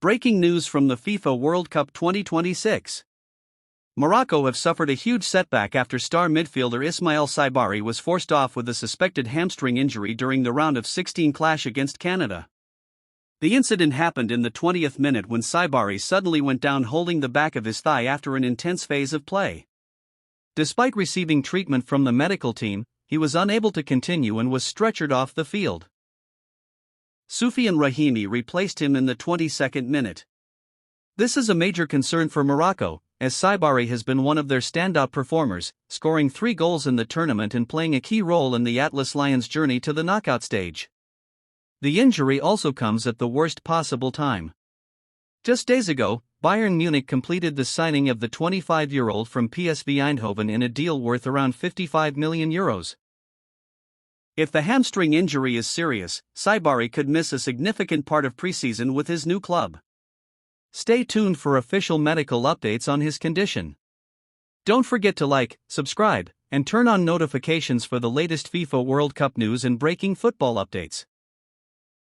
Breaking news from the FIFA World Cup 2026. Morocco have suffered a huge setback after star midfielder Ismael Saibari was forced off with a suspected hamstring injury during the round of 16 clash against Canada. The incident happened in the 20th minute when Saibari suddenly went down holding the back of his thigh after an intense phase of play. Despite receiving treatment from the medical team, he was unable to continue and was stretchered off the field. Soufiane Rahimi replaced him in the 22nd minute. This is a major concern for Morocco, as Saibari has been one of their standout performers, scoring 3 goals in the tournament and playing a key role in the Atlas Lions' journey to the knockout stage. The injury also comes at the worst possible time. Just days ago, Bayern Munich completed the signing of the 25-year-old from PSV Eindhoven in a deal worth around €55 million. If the hamstring injury is serious, Saibari could miss a significant part of preseason with his new club. Stay tuned for official medical updates on his condition. Don't forget to like, subscribe, and turn on notifications for the latest FIFA World Cup news and breaking football updates.